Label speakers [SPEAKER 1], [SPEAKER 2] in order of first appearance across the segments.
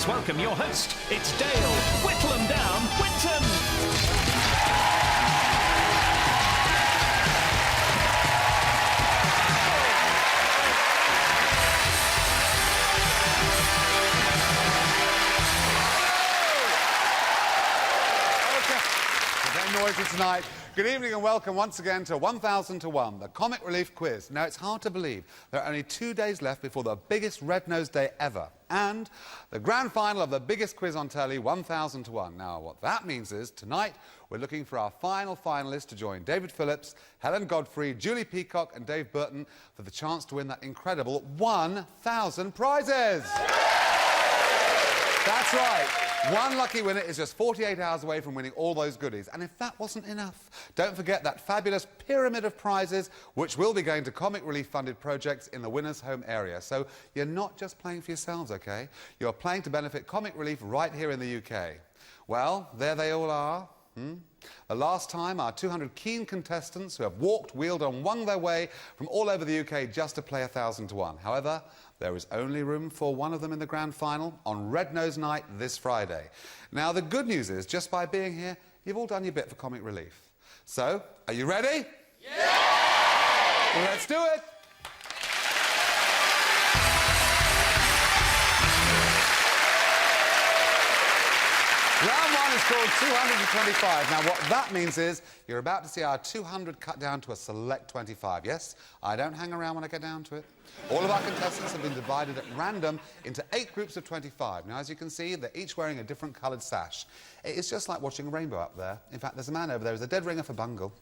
[SPEAKER 1] welcome your host. It's Dale Whitlam Down Winton.
[SPEAKER 2] Okay, noisy tonight. Good evening and welcome once again to 1000 to 1, the Comic Relief Quiz. Now, it's hard to believe there are only 2 days left before the biggest red-nosed day ever, and the grand final of the biggest quiz on telly, 1000 to 1. Now, what that means is, tonight, we're looking for our final finalists to join David Phillips, Helen Godfrey, Julie Peacock and Dave Burton for the chance to win that incredible 1,000 prizes! That's right. One lucky winner is just 48 hours away from winning all those goodies. And if that wasn't enough, don't forget that fabulous pyramid of prizes, which will be going to Comic Relief-funded projects in the winner's home area. So you're not just playing for yourselves, OK? You're playing to benefit Comic Relief right here in the UK. Well, there they all are. The last time, our 200 keen contestants who have walked, wheeled and won their way from all over the UK just to play 1000 to 1. However, there is only room for one of them in the grand final on Red Nose Night this Friday. Now, the good news is, just by being here, you've all done your bit for Comic Relief. So, are you ready? Yeah! Well, let's do it! Round one is called 225. Now, what that means is you're about to see our 200 cut down to a select 25. Yes, I don't hang around when I get down to it. All of our contestants have been divided at random into 8 groups of 25. Now, as you can see, they're each wearing a different coloured sash. It's just like watching a rainbow up there. In fact, there's a man over there who's a dead ringer for bungle.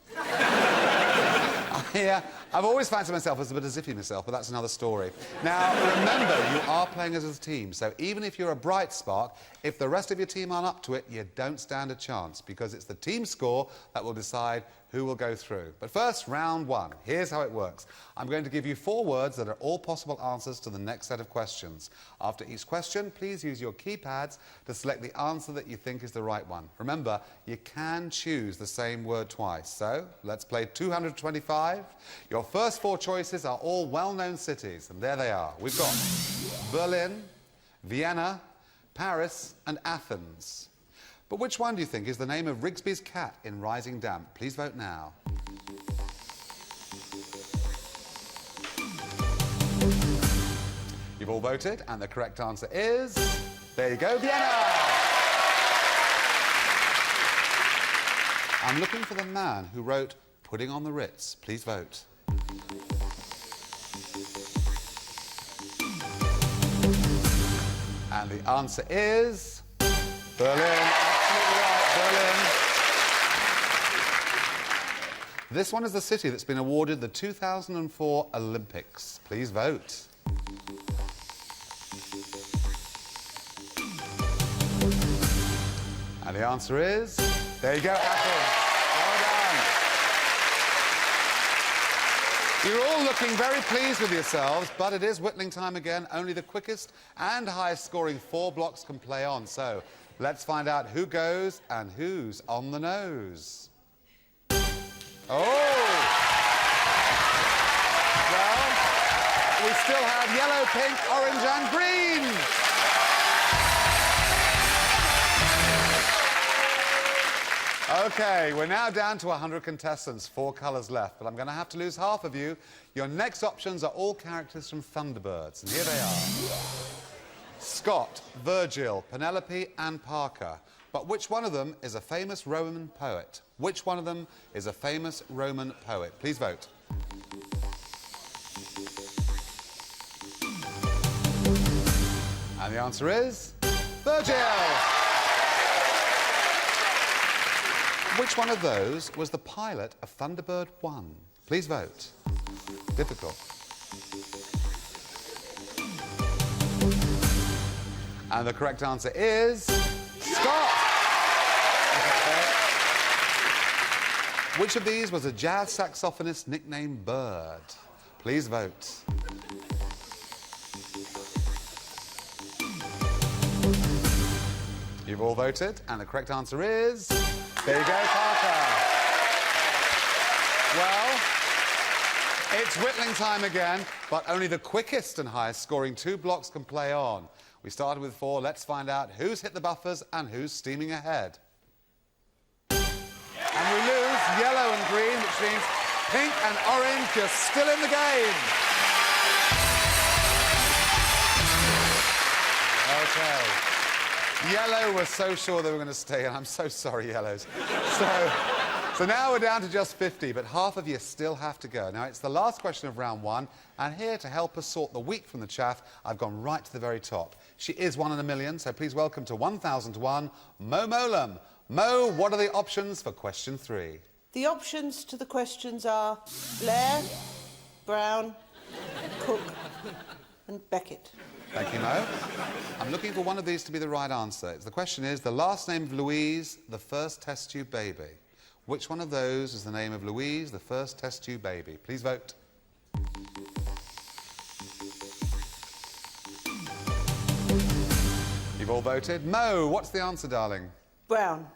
[SPEAKER 2] I've always fancied myself as a bit of Zippy myself, but that's another story. Now, remember, you are playing as a team, so even if you're a bright spark, if the rest of your team aren't up to it, you don't stand a chance, because it's the team score that will decide who will go through. But first, round one. Here's how it works. I'm going to give you 4 words that are all possible answers to the next set of questions. After each question, please use your keypads to select the answer that you think is the right one. Remember, you can choose the same word twice. So, let's play 225. Your first 4 choices are all well-known cities, and there they are. We've got Berlin, Vienna, Paris and Athens. But which one do you think is the name of Rigsby's cat in Rising Damp? Please vote now. You've all voted, and the correct answer is... there you go, Vienna! I'm looking for the man who wrote Pudding on the Ritz. Please vote. And the answer is... Berlin. Absolutely right, Berlin. This one is the city that's been awarded the 2004 Olympics. Please vote. And the answer is... there you go, Athens. Well done. You're all looking very pleased with yourselves, but it is whittling time again. Only the quickest and highest scoring 4 blocks can play on. So let's find out who goes and who's on the nose. Oh! Well, we still have yellow, pink, orange and green. OK, we're now down to 100 contestants, 4 colours left, but I'm going to have to lose half of you. Your next options are all characters from Thunderbirds, and here they are. Scott, Virgil, Penelope and Parker. But which one of them is a famous Roman poet? Which one of them is a famous Roman poet? Please vote. And the answer is... Virgil! Which one of those was the pilot of Thunderbird 1? Please vote. Difficult. And the correct answer is... Scott! Which of these was a jazz saxophonist nicknamed Bird? Please vote. You've all voted, and the correct answer is... there you go, Parker. Well, it's whittling time again, but only the quickest and highest scoring 2 blocks can play on. We started with 4. Let's find out who's hit the buffers and who's steaming ahead. And we lose yellow and green, which means pink and orange are still in the game. OK. Yellow were so sure they were going to stay, and I'm so sorry, yellows. So now we're down to just 50, but half of you still have to go. Now, it's the last question of round 1, and here to help us sort the wheat from the chaff, I've gone right to the very top. She is 1 in a million, so please welcome to 1,000 to 1, Mo Molam. Mo, what are the options for question 3?
[SPEAKER 3] The options to the questions are Blair, Brown, Cook and Beckett.
[SPEAKER 2] Thank you, Mo. I'm looking for one of these to be the right answer. The question is, the last name of Louise, the first test tube baby. Which one of those is the name of Louise, the first test tube baby? Please vote. You've all voted. Mo, what's the answer, darling?
[SPEAKER 3] Brown.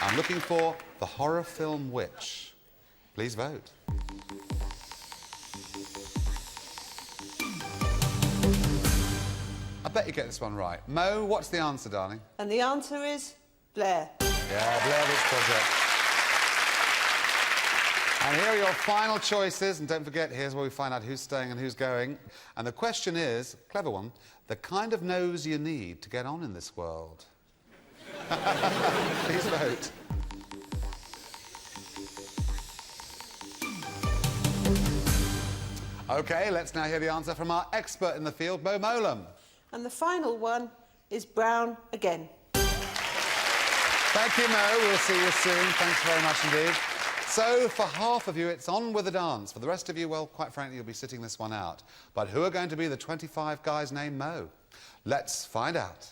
[SPEAKER 2] I'm looking for the horror film Witch. Please vote. I bet you get this one right. Mo, what's the answer, darling?
[SPEAKER 3] And the answer is Blair.
[SPEAKER 2] Yeah, Blair Witch Project. And here are your final choices. And don't forget, here's where we find out who's staying and who's going. And the question is, clever one, the kind of nose you need to get on in this world. Please vote. OK, let's now hear the answer from our expert in the field, Mo Molam.
[SPEAKER 3] And the final one is Brown again.
[SPEAKER 2] Thank you, Mo. We'll see you soon. Thanks very much indeed. So, for half of you, it's on with the dance. For the rest of you, well, quite frankly, you'll be sitting this one out. But who are going to be the 25 guys named Mo? Let's find out.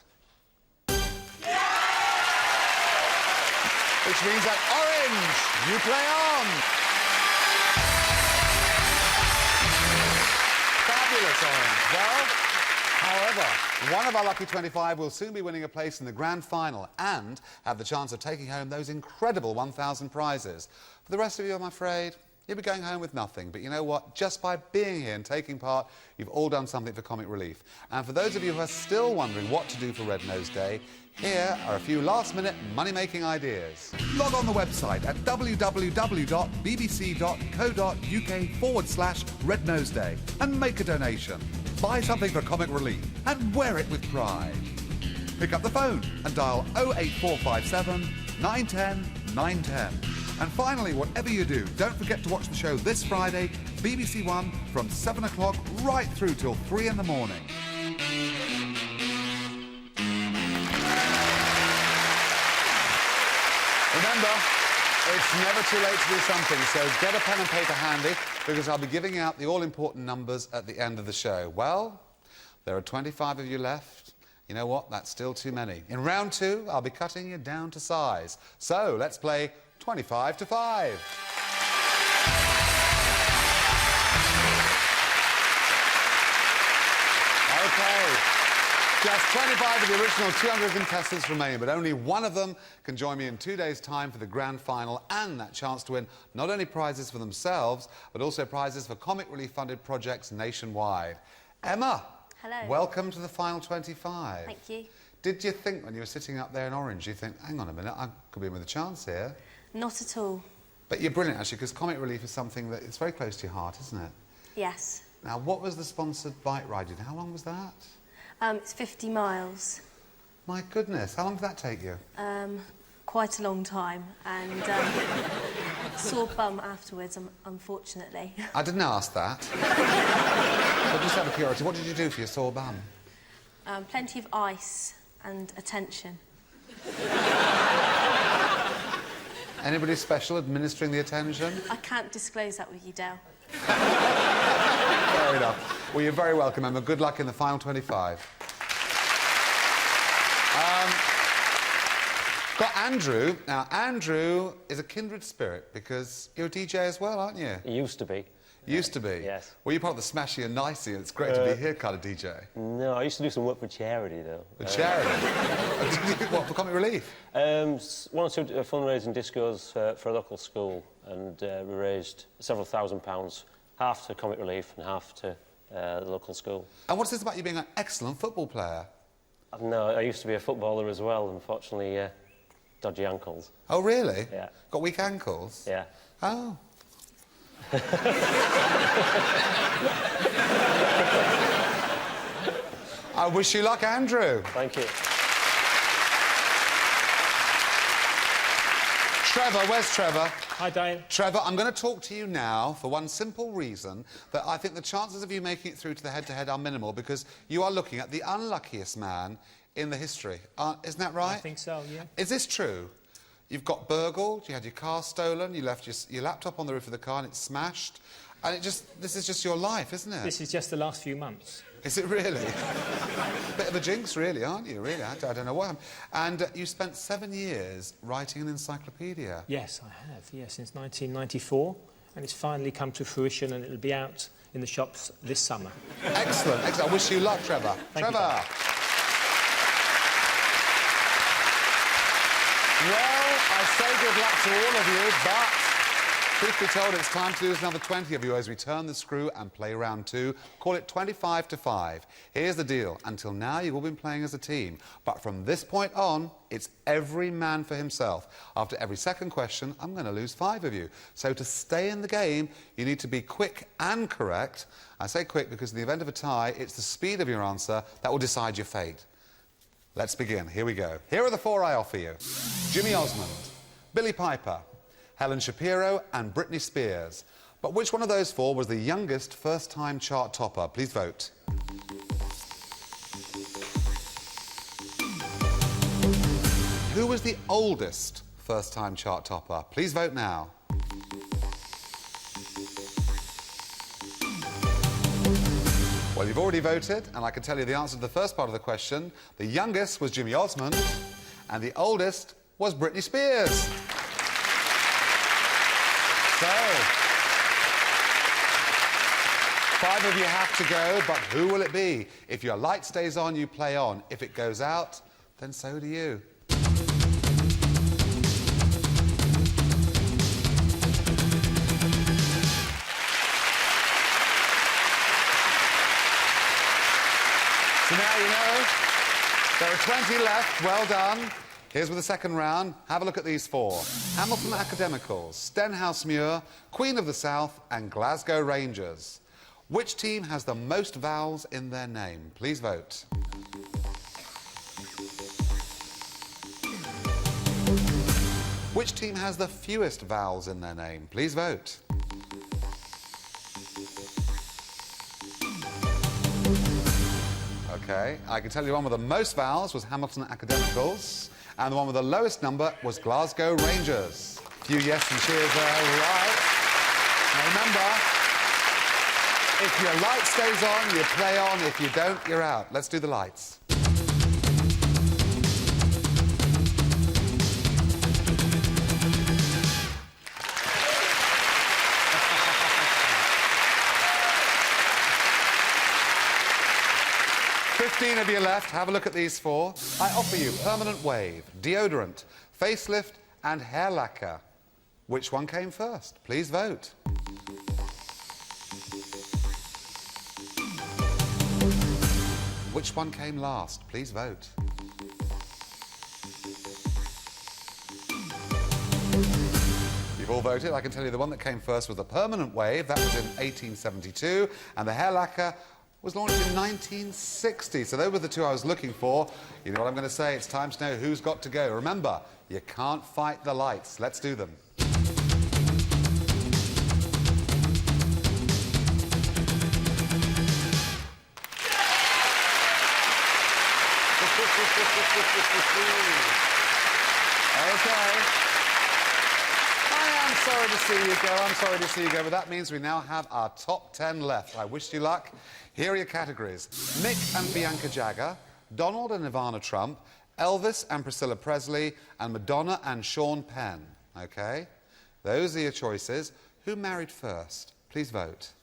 [SPEAKER 2] Which means that Orange, you play on. Fabulous, Orange. Well, however, one of our lucky 25 will soon be winning a place in the grand final and have the chance of taking home those incredible 1,000 prizes. For the rest of you, I'm afraid, you'll be going home with nothing. But you know what? Just by being here and taking part, you've all done something for Comic Relief. And for those of you who are still wondering what to do for Red Nose Day, here are a few last-minute money-making ideas. Log on the website at www.bbc.co.uk/Red Nose Day and make a donation. Buy something for Comic Relief and wear it with pride. Pick up the phone and dial 08457 910 910. And finally, whatever you do, don't forget to watch the show this Friday, BBC One, from 7 o'clock right through till 3 in the morning. Remember, it's never too late to do something, so get a pen and paper handy, because I'll be giving out the all-important numbers at the end of the show. Well, there are 25 of you left. You know what? That's still too many. In round 2, I'll be cutting you down to size. So let's play 25 to 5. OK. Just 25 of the original 200 contestants remain, but only one of them can join me in 2 days' time for the grand final and that chance to win not only prizes for themselves, but also prizes for Comic Relief-funded projects nationwide. Emma.
[SPEAKER 4] Hello.
[SPEAKER 2] Welcome to the final 25.
[SPEAKER 4] Thank you.
[SPEAKER 2] Did you think, when you were sitting up there in orange, you think, hang on a minute, I could be in with a chance here?
[SPEAKER 4] Not at all.
[SPEAKER 2] But you're brilliant, actually, because Comic Relief is something that is very close to your heart, isn't it?
[SPEAKER 4] Yes.
[SPEAKER 2] Now, what was the sponsored bike ride you did? How long was that?
[SPEAKER 4] It's 50 miles.
[SPEAKER 2] My goodness, how long did that take you?
[SPEAKER 4] Quite a long time, and sore bum afterwards, unfortunately.
[SPEAKER 2] I didn't ask that. But just out of curiosity, what did you do for your sore bum?
[SPEAKER 4] Plenty of ice and attention.
[SPEAKER 2] Anybody special administering the attention?
[SPEAKER 4] I can't disclose that with you, Dale.
[SPEAKER 2] Fair enough. Well, you're very welcome, Emma. Good luck in the final 25. Got Andrew. Now, Andrew is a kindred spirit because you're a DJ as well, aren't you?
[SPEAKER 5] It used to be.
[SPEAKER 2] Used to be?
[SPEAKER 5] Yes.
[SPEAKER 2] Well, you're part of the Smashy and Nicey, and it's great to be here kind of DJ.
[SPEAKER 5] No, I used to do some work for charity, though.
[SPEAKER 2] For charity? What, for Comic Relief?
[SPEAKER 5] One or two fundraising discos for a local school, and we raised several £1,000s half to comic relief and half to the local school.
[SPEAKER 2] And what's this about you being an excellent football player?
[SPEAKER 5] No, I used to be a footballer as well, unfortunately, dodgy ankles.
[SPEAKER 2] Oh, really?
[SPEAKER 5] Yeah.
[SPEAKER 2] Got weak ankles?
[SPEAKER 5] Yeah.
[SPEAKER 2] Oh. I wish you luck, Andrew.
[SPEAKER 5] Thank you.
[SPEAKER 2] Trevor, where's Trevor?
[SPEAKER 6] Hi, Dale.
[SPEAKER 2] Trevor, I'm going to talk to you now for one simple reason, that I think the chances of you making it through to the head-to-head are minimal, because you are looking at the unluckiest man in the history. Isn't that right?
[SPEAKER 6] I think so, yeah.
[SPEAKER 2] Is this true? You've got burgled, you had your car stolen, you left your laptop on the roof of the car and it's smashed, and this is just your life, isn't it?
[SPEAKER 6] This is just the last few months.
[SPEAKER 2] Is it really? Bit of a jinx, really, aren't you? Really, I don't know what. And you spent 7 years writing an encyclopedia.
[SPEAKER 6] Yes, I have, yeah, since 1994, and it's finally come to fruition, and it'll be out in the shops this summer.
[SPEAKER 2] Excellent, excellent. I wish you luck, Trevor.
[SPEAKER 6] Thank you,
[SPEAKER 2] Trevor.
[SPEAKER 6] Dan.
[SPEAKER 2] Well, I say good luck to all of you, but truth be told, it's time to lose another 20 of you as we turn the screw and play round 2. Call it 25 to 5. Here's the deal. Until now, you've all been playing as a team. But from this point on, it's every man for himself. After every second question, I'm going to lose 5 of you. So to stay in the game, you need to be quick and correct. I say quick because in the event of a tie, it's the speed of your answer that will decide your fate. Let's begin. Here we go. Here are the 4 I offer you. Jimmy Osmond, Billy Piper, Helen Shapiro and Britney Spears. But which one of those 4 was the youngest first-time chart topper? Please vote. Who was the oldest first-time chart topper? Please vote now. Well, you've already voted, and I can tell you the answer to the first part of the question. The youngest was Jimmy Osmond, and the oldest was Britney Spears. So, 5 of you have to go, but who will it be? If your light stays on, you play on. If it goes out, then so do you. So now you know there are 20 left. Well done. Here's with the second round. Have a look at these 4. Hamilton Academicals, Stenhousemuir, Queen of the South and Glasgow Rangers. Which team has the most vowels in their name? Please vote. Which team has the fewest vowels in their name? Please vote. OK, I can tell you the one with the most vowels was Hamilton Academicals, and the one with the lowest number was Glasgow Rangers. A few yes and cheers there, right. Now remember, if your light stays on, you play on. If you don't, you're out. Let's do the lights. Fifteen of you left. Have a look at these 4. I offer you permanent wave, deodorant, facelift and hair lacquer. Which one came first? Please vote. Which one came last? Please vote. You've all voted. I can tell you the one that came first was the permanent wave. That was in 1872. And the hair lacquer was launched in 1960. So those were the 2 I was looking for. You know what I'm going to say? It's time to know who's got to go. Remember, you can't fight the lights. Let's do them. OK. I am sorry to see you go. I'm sorry to see you go. But that means we now have our top 10 left. I wish you luck. Here are your categories. Mick and Bianca Jagger, Donald and Ivana Trump, Elvis and Priscilla Presley, and Madonna and Sean Penn. OK? Those are your choices. Who married first? Please vote.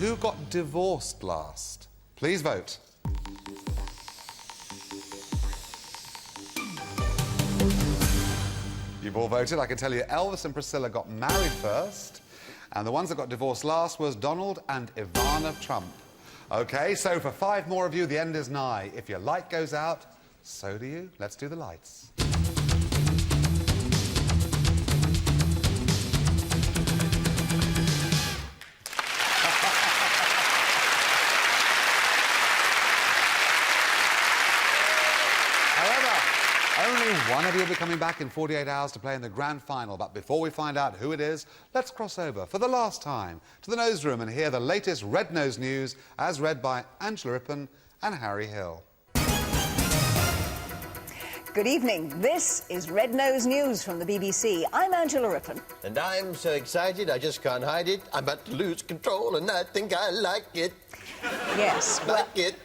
[SPEAKER 2] Who got divorced last? Please vote. You've you've all voted. I can tell you Elvis and Priscilla got married first, and the ones that got divorced last was Donald and Ivana Trump. OK, so for 5 more of you, the end is nigh. If your light goes out, so do you. Let's do the lights. Only one of you will be coming back in 48 hours to play in the grand final. But before we find out who it is, let's cross over for the last time to the newsroom and hear the latest Red Nose news as read by Angela Rippon and Harry Hill.
[SPEAKER 7] Good evening. This is Red Nose News from the BBC. I'm Angela Rippon.
[SPEAKER 8] And I'm so excited I just can't hide it. I'm about to lose control and I think I like it.
[SPEAKER 7] Yes, well...
[SPEAKER 8] Like it.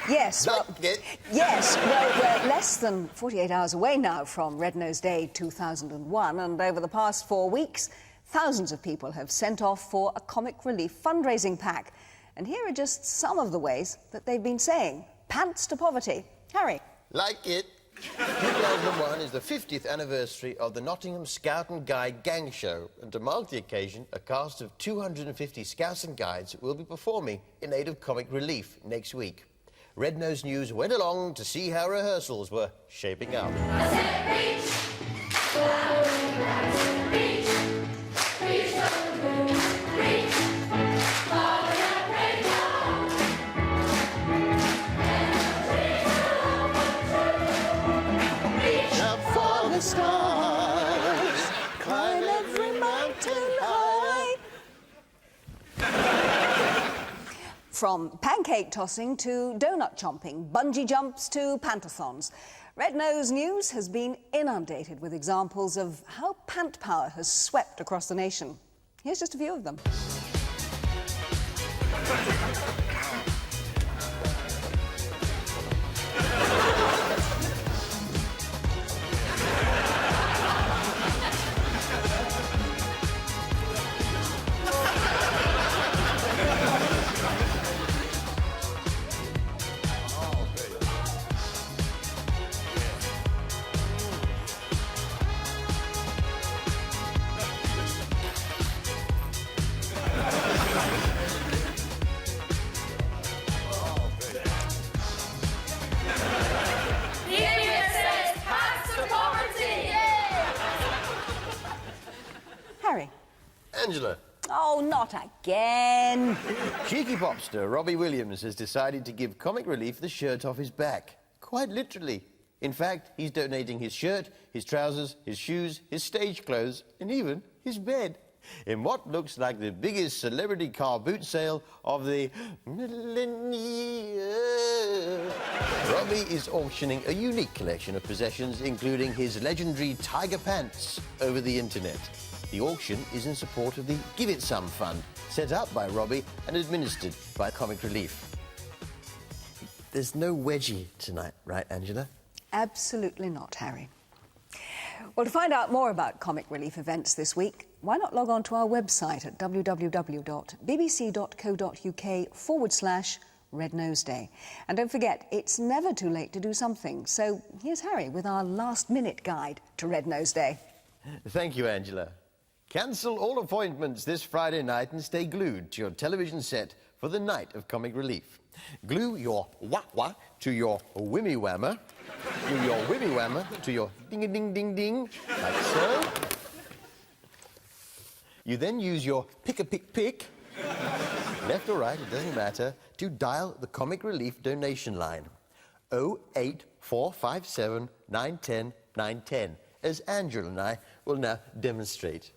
[SPEAKER 7] Yes, well...
[SPEAKER 8] Like it.
[SPEAKER 7] Yes, well, we're less than 48 hours away now from Red Nose Day 2001, and over the past 4 weeks, thousands of people have sent off for a comic relief fundraising pack. And here are just some of the ways that they've been saying. Pants to poverty. Harry.
[SPEAKER 8] Like it. 2001 is the 50th anniversary of the Nottingham Scout and Guide Gang Show, and to mark the occasion, a cast of 250 Scouts and Guides will be performing in aid of comic relief next week. Red Nose News went along to see how rehearsals were shaping up.
[SPEAKER 7] Stars, climb every mountain high. From pancake tossing to donut chomping, bungee jumps to pantathons, Red Nose News has been inundated with examples of how pant power has swept across the nation. Here's just a few of them. Harry.
[SPEAKER 8] Angela.
[SPEAKER 7] Oh, not again.
[SPEAKER 8] Cheeky popster Robbie Williams has decided to give comic relief the shirt off his back. Quite literally. In fact, he's donating his shirt, his trousers, his shoes, his stage clothes, and even his bed, in what looks like the biggest celebrity car boot sale of the millennia. Robbie is auctioning a unique collection of possessions, including his legendary tiger pants, over the internet. The auction is in support of the Give It Some Fund, set up by Robbie and administered by Comic Relief. There's no wedgie tonight, right, Angela?
[SPEAKER 7] Absolutely not, Harry. Well, to find out more about comic relief events this week, why not log on to our website at www.bbc.co.uk/Red Nose Day. And don't forget, it's never too late to do something. So here's Harry with our last-minute guide to Red Nose Day.
[SPEAKER 8] Thank you, Angela. Cancel all appointments this Friday night and stay glued to your television set for the night of comic relief. Glue your wah-wah to your wimmy-whammer, glue your wimmy-whammer to your ding-a-ding-ding-ding, like so. You then use your pick-a-pick-pick, left or right, it doesn't matter, to dial the Comic Relief donation line, 08457 910 910, as Angela and I will now demonstrate.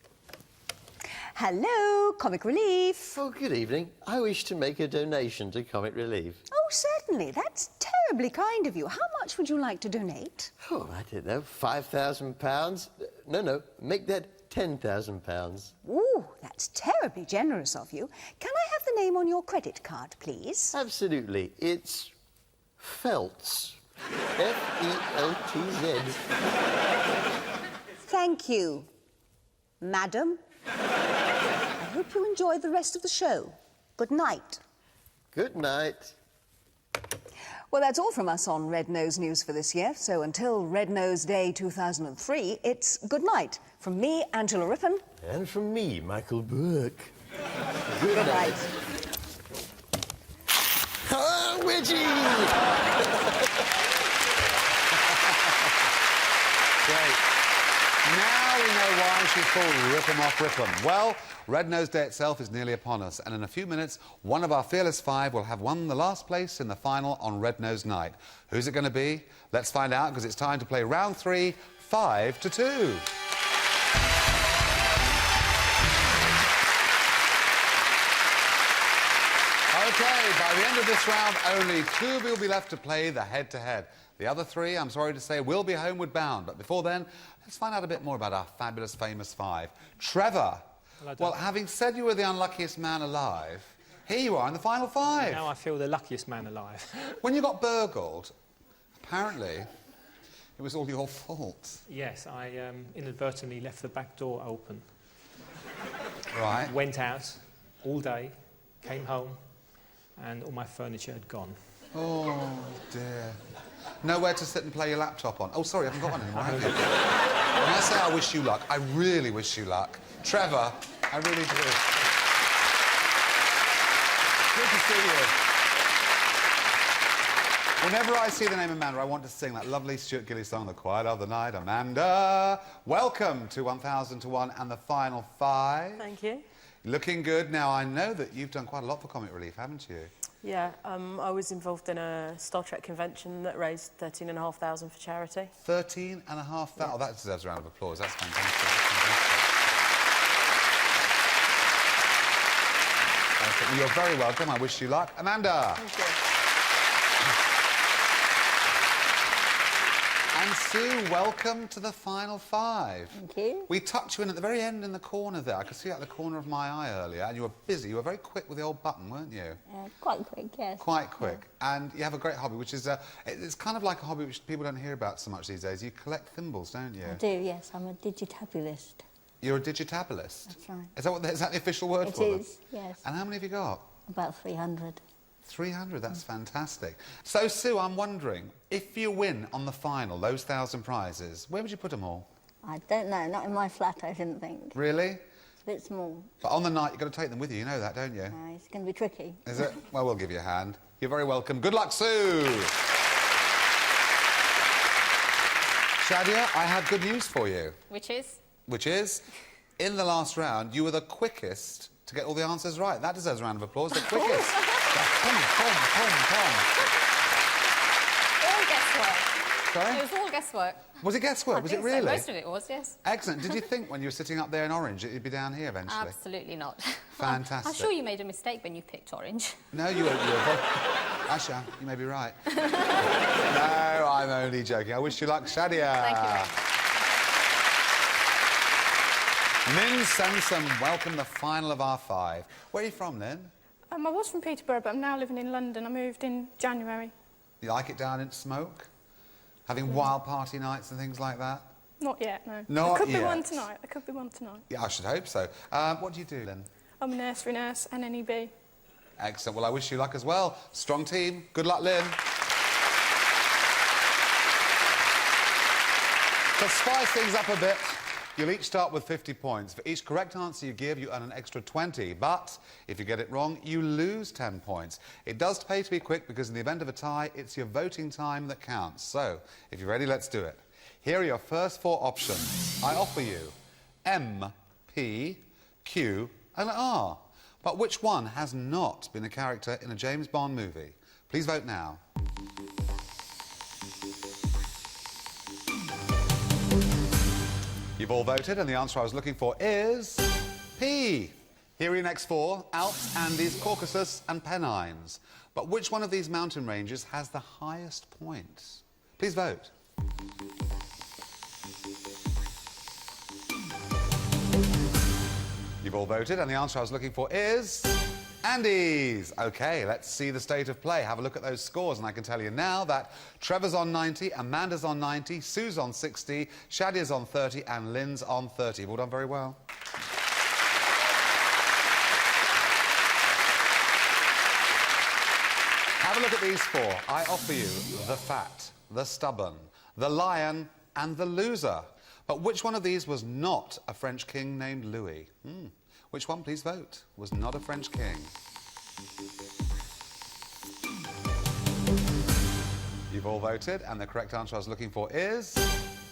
[SPEAKER 7] Hello, Comic Relief.
[SPEAKER 8] Oh, good evening. I wish to make a donation to Comic Relief.
[SPEAKER 7] Oh, certainly. That's terribly kind of you. How much would you like to donate?
[SPEAKER 8] Oh, I don't know, £5,000? No, make that £10,000.
[SPEAKER 7] Ooh, that's terribly generous of you. Can I have the name on your credit card, please?
[SPEAKER 8] Absolutely. It's Feltz. F-E-L-T-Z.
[SPEAKER 7] Thank you, madam. I hope you enjoy the rest of the show. Good night.
[SPEAKER 8] Good night.
[SPEAKER 7] Well, that's all from us on Red Nose News for this year. So until Red Nose Day 2003, it's good night. From me, Angela Rippon.
[SPEAKER 8] And from me, Michael Burke.
[SPEAKER 7] Good night.
[SPEAKER 8] Ah, Wedgie!
[SPEAKER 2] Great. Now we know why she's called Rip 'em Off Rip 'em. Well, Red Nose Day itself is nearly upon us, and in a few minutes, one of our Fearless Five will have won the last place in the final on Red Nose Night. Who's it going to be? Let's find out, because it's time to play round 3, 5 to 2. OK, by the end of this round, only 2 of you will be left to play the head-to-head. The other 3, I'm sorry to say, will be homeward bound. But before then, let's find out a bit more about our fabulous, famous 5. Trevor, well, having said you were the unluckiest man alive, here you are in the final 5.
[SPEAKER 6] Now I feel the luckiest man alive.
[SPEAKER 2] When you got burgled, apparently, it was all your fault.
[SPEAKER 6] Yes, I inadvertently left the back door open.
[SPEAKER 2] Right.
[SPEAKER 6] Went out all day, came home, and all my furniture had gone.
[SPEAKER 2] Oh, dear. Nowhere to sit and play your laptop on. Oh, sorry, I haven't got one anymore, have you? When I say I wish you luck, I really wish you luck. Trevor, I really do. Good to see you. Whenever I see the name Amanda, I want to sing that lovely Stuart Gilly song, The Quiet of the Night. Amanda, welcome to 1000 to 1 and the final 5.
[SPEAKER 9] Thank you.
[SPEAKER 2] Looking good. Now, I know that you've done quite a lot for Comic Relief, haven't you?
[SPEAKER 9] Yeah, I was involved in a Star Trek convention that raised £13,500 for charity.
[SPEAKER 2] 13,500. Yeah. Oh, that deserves a round of applause. That's fantastic. That's fantastic. You're very welcome. I wish you luck. Amanda.
[SPEAKER 9] Thank you.
[SPEAKER 2] And Sue, welcome to the final 5.
[SPEAKER 10] Thank you.
[SPEAKER 2] We tucked you in at the very end in the corner there. I could see out the corner of my eye earlier, and you were busy. You were very quick with the old button, weren't you?
[SPEAKER 10] Quite quick, yes.
[SPEAKER 2] Quite quick. Yeah. And you have a great hobby, which is... it's kind of like a hobby which people don't hear about so much these days. You collect thimbles, don't you?
[SPEAKER 10] I do, yes. I'm a digitabulist.
[SPEAKER 2] You're a digitabulist?
[SPEAKER 10] That's right.
[SPEAKER 2] Is that the official word for them?
[SPEAKER 10] It is, yes.
[SPEAKER 2] And how many have you got?
[SPEAKER 10] About 300.
[SPEAKER 2] 300, that's fantastic. So, Sue, I'm wondering, if you win on the final, those 1,000 prizes, where would you put them all?
[SPEAKER 10] I don't know, not in my flat, I didn't think.
[SPEAKER 2] Really?
[SPEAKER 10] It's a bit small.
[SPEAKER 2] But on the night, you've got to take them with you, you know that, don't you?
[SPEAKER 10] It's going to be tricky.
[SPEAKER 2] Is it? Well, we'll give you a hand. You're very welcome. Good luck, Sue! Shadia, I have good news for you.
[SPEAKER 11] Which is?
[SPEAKER 2] Which is, in the last round, you were the quickest to get all the answers right. That deserves a round of applause. The quickest. Pom.
[SPEAKER 11] All guesswork.
[SPEAKER 2] Sorry?
[SPEAKER 11] It was all guesswork.
[SPEAKER 2] Was it guesswork? Was it really?
[SPEAKER 11] So. Most of it was, yes.
[SPEAKER 2] Excellent. Did you think when you were sitting up there in orange that you'd be down here eventually?
[SPEAKER 11] Absolutely not.
[SPEAKER 2] Fantastic.
[SPEAKER 11] I'm sure you made a mistake when you picked orange.
[SPEAKER 2] No, you were very... Asha, you may be right. No, I'm only joking. I wish you luck, Shadia.
[SPEAKER 11] Thank you very much.
[SPEAKER 2] Lynn Sansom, welcome the final of our 5. Where are you from, Lynn?
[SPEAKER 12] I was from Peterborough, but I'm now living in London. I moved in January.
[SPEAKER 2] You like it down in Smoke? Having wild party nights and things like that?
[SPEAKER 12] Not yet, no.
[SPEAKER 2] Not
[SPEAKER 12] There could
[SPEAKER 2] yet.
[SPEAKER 12] be one tonight. There could be one tonight.
[SPEAKER 2] Yeah, I should hope so. What do you do, Lynn?
[SPEAKER 12] I'm a nursery nurse, NNEB.
[SPEAKER 2] Excellent. Well, I wish you luck as well. Strong team. Good luck, Lynn. To spice things up a bit, you'll each start with 50 points. For each correct answer you give, you earn an extra 20. But if you get it wrong, you lose 10 points. It does pay to be quick because in the event of a tie, it's your voting time that counts. So, if you're ready, let's do it. Here are your first 4 options. I offer you M, P, Q and R. But which one has not been a character in a James Bond movie? Please vote now. You've all voted, and the answer I was looking for is P. Here are your next 4, Alps, Andes, Caucasus and Pennines. But which one of these mountain ranges has the highest points? Please vote. You've all voted, and the answer I was looking for is Andes. OK, let's see the state of play. Have a look at those scores, and I can tell you now that Trevor's on 90, Amanda's on 90, Sue's on 60, Shadia's on 30, and Lynn's on 30. You've all done very well. Have a look at these four. I offer you the fat, the stubborn, the lion and the loser. But which one of these was not a French king named Louis? Which one, please vote, was not a French king? You've all voted, and the correct answer I was looking for is...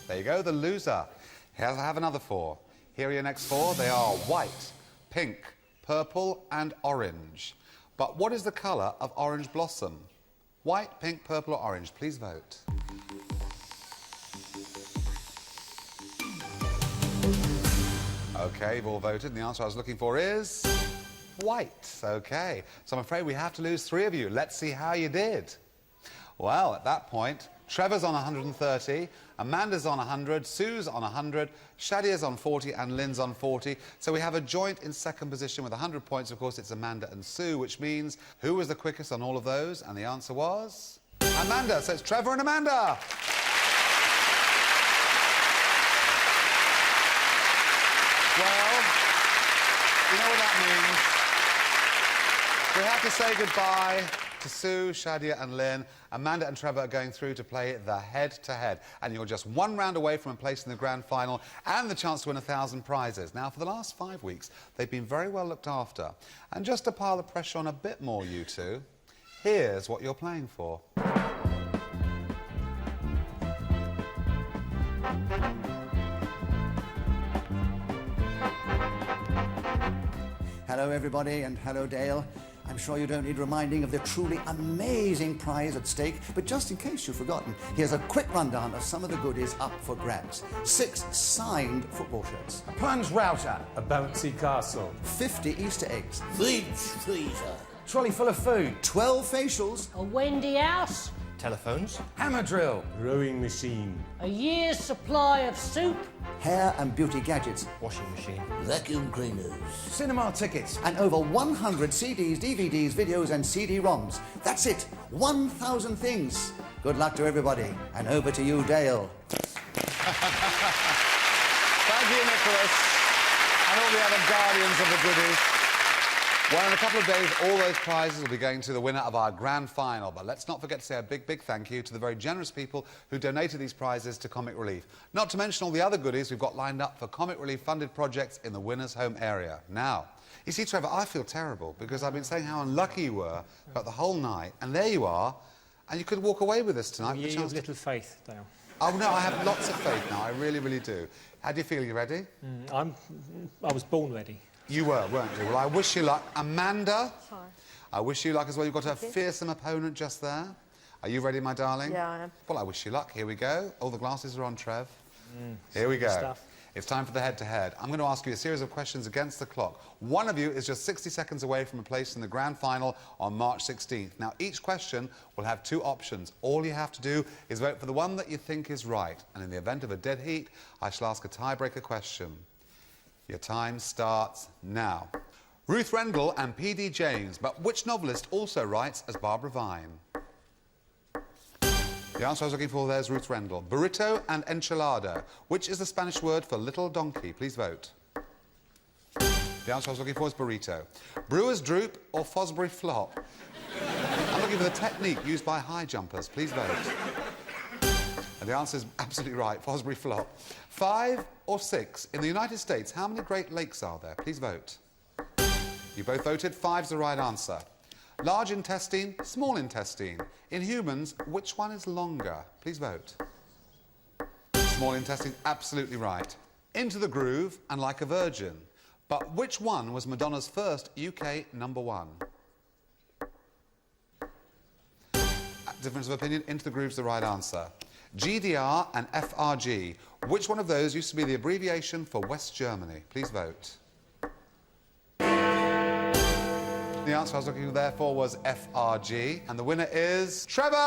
[SPEAKER 2] There you go, the loser. Here I have another four. Here are your next four. They are white, pink, purple and orange. But what is the colour of orange blossom? White, pink, purple or orange? Please vote. OK, you've all voted, and the answer I was looking for is... white. OK, so I'm afraid we have to lose 3 of you. Let's see how you did. Well, at that point, Trevor's on 130, Amanda's on 100, Sue's on 100, Shadia's on 40 and Lynn's on 40. So we have a joint in second position with 100 points. Of course, it's Amanda and Sue, which means who was the quickest on all of those? And the answer was... Amanda. So it's Trevor and Amanda. Well, you know what that means? We have to say goodbye to Sue, Shadia and Lynn. Amanda and Trevor are going through to play the head-to-head. And you're just 1 round away from a place in the grand final and the chance to win 1,000 prizes. Now, for the last 5 weeks, they've been very well looked after. And just to pile the pressure on a bit more, you two, here's what you're playing for.
[SPEAKER 13] Hello, everybody, and hello, Dale. I'm sure you don't need reminding of the truly amazing prize at stake, but just in case you've forgotten, here's a quick rundown of some of the goodies up for grabs. 6 signed football shirts.
[SPEAKER 14] A plunge router. A bouncy castle.
[SPEAKER 13] 50 Easter eggs.
[SPEAKER 14] Fridge freezer. Trolley full of food.
[SPEAKER 13] 12 facials.
[SPEAKER 15] A Wendy house.
[SPEAKER 14] Telephones. Hammer drill. Rowing machine.
[SPEAKER 15] A year's supply of soup.
[SPEAKER 13] Hair and beauty gadgets.
[SPEAKER 14] Washing machine.
[SPEAKER 13] Vacuum cleaners.
[SPEAKER 14] Cinema tickets.
[SPEAKER 13] And over 100 CDs, DVDs, videos and CD-ROMs. That's it. 1,000 things. Good luck to everybody. And over to you, Dale.
[SPEAKER 2] Thank you, Nicholas. And all the other guardians of the goodies. Well, in a couple of days, all those prizes will be going to the winner of our grand final. But let's not forget to say a big, big thank you to the very generous people who donated these prizes to Comic Relief. Not to mention all the other goodies we've got lined up for Comic Relief-funded projects in the winner's home area. Now, you see, Trevor, I feel terrible because I've been saying how unlucky you were about the whole night, and there you are, and you could walk away with this tonight.
[SPEAKER 6] You have little faith, Dale.
[SPEAKER 2] Oh, no, I have lots of faith now. I really, really do. How do you feel? You ready?
[SPEAKER 6] I was born ready.
[SPEAKER 2] You were, weren't you? Well, I wish you luck. Amanda,
[SPEAKER 9] Hi.
[SPEAKER 2] I wish you luck as well. You've got a fearsome opponent just there. Are you ready, my darling?
[SPEAKER 9] Yeah, I am.
[SPEAKER 2] Well, I wish you luck. Here we go. All the glasses are on, Trev. Here we go.
[SPEAKER 6] Stuff.
[SPEAKER 2] It's time for the head-to-head. I'm going to ask you a series of questions against the clock. One of you is just 60 seconds away from a place in the grand final on March 16th. Now, each question will have 2 options. All you have to do is vote for the one that you think is right. And in the event of a dead heat, I shall ask a tiebreaker question. Your time starts now. Ruth Rendell and P.D. James, but which novelist also writes as Barbara Vine? The answer I was looking for there is Ruth Rendell. Burrito and enchilada. Which is the Spanish word for little donkey? Please vote. The answer I was looking for is burrito. Brewer's droop or Fosbury flop? I'm looking for the technique used by high jumpers. Please vote. And the answer is absolutely right, Fosbury flop. 5 or 6. In the United States, how many Great Lakes are there? Please vote. You both voted. 5's the right answer. Large intestine, small intestine. In humans, which one is longer? Please vote. Small intestine, absolutely right. Into the Groove and Like a Virgin. But which one was Madonna's first UK #1? Difference of opinion. Into the Groove's the right answer. GDR and FRG. Which one of those used to be the abbreviation for West Germany? Please vote. The answer I was looking there for was FRG. And the winner is Trevor!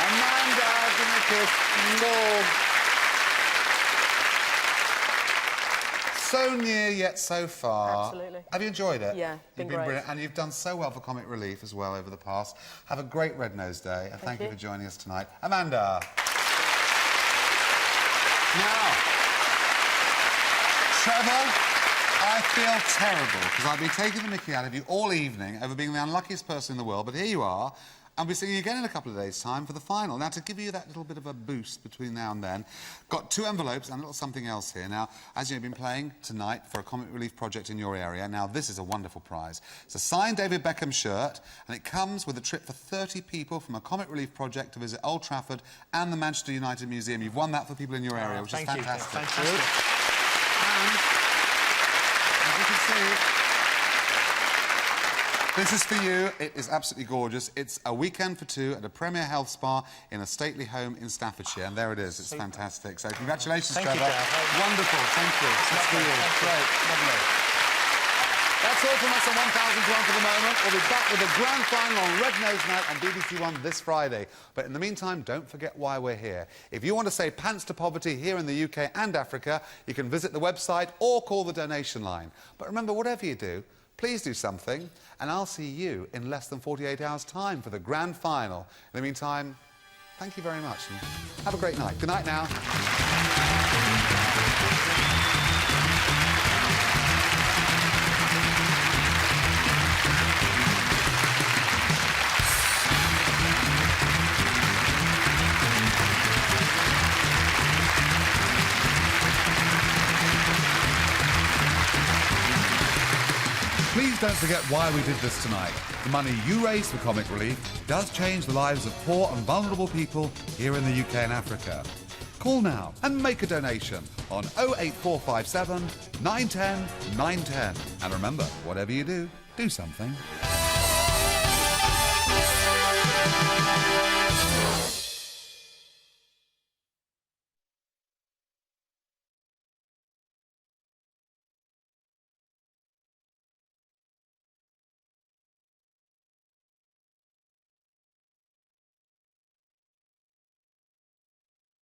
[SPEAKER 2] Amanda, give me a kiss. No. So near yet so far.
[SPEAKER 9] Absolutely.
[SPEAKER 2] Have you enjoyed it?
[SPEAKER 9] Yeah,
[SPEAKER 2] You've
[SPEAKER 9] been
[SPEAKER 2] been
[SPEAKER 9] great.
[SPEAKER 2] brilliant, and you've done so well for Comic Relief as well over the past. Have a great Red Nose Day, and thank you for joining us tonight. Amanda. Now, Trevor, I feel terrible because I've been taking the mickey out of you all evening over being the unluckiest person in the world, but here you are. I'll be seeing you again in a couple of days' time for the final. Now, to give you that little bit of a boost between now and then, got 2 envelopes and a little something else here. Now, as you've been playing tonight for a comic relief project in your area, now this is a wonderful prize. It's a signed David Beckham shirt, and it comes with a trip for 30 people from a comic relief project to visit Old Trafford and the Manchester United Museum. You've won that for people in your area, which is fantastic.
[SPEAKER 6] Fantastic.
[SPEAKER 2] And, as you can see, this is for you. It is absolutely gorgeous. It's a weekend for 2 at a Premier Health Spa in a stately home in Staffordshire. And there it is. It's fantastic. So congratulations, Trevor. Wonderful. Thank you. That's for you. Great. Lovely. That's all from us on 1001 for the moment. We'll be back with the grand final on Red Nose Night on BBC One this Friday. But in the meantime, don't forget why we're here. If you want to say pants to poverty here in the UK and Africa, you can visit the website or call the donation line. But remember, whatever you do, please do something, and I'll see you in less than 48 hours' time for the grand final. In the meantime, thank you very much, and have a great night. Good night now. Please don't forget why we did this tonight. The money you raise for Comic Relief does change the lives of poor and vulnerable people here in the UK and Africa. Call now and make a donation on 08457 910 910. And remember, whatever you do, do something.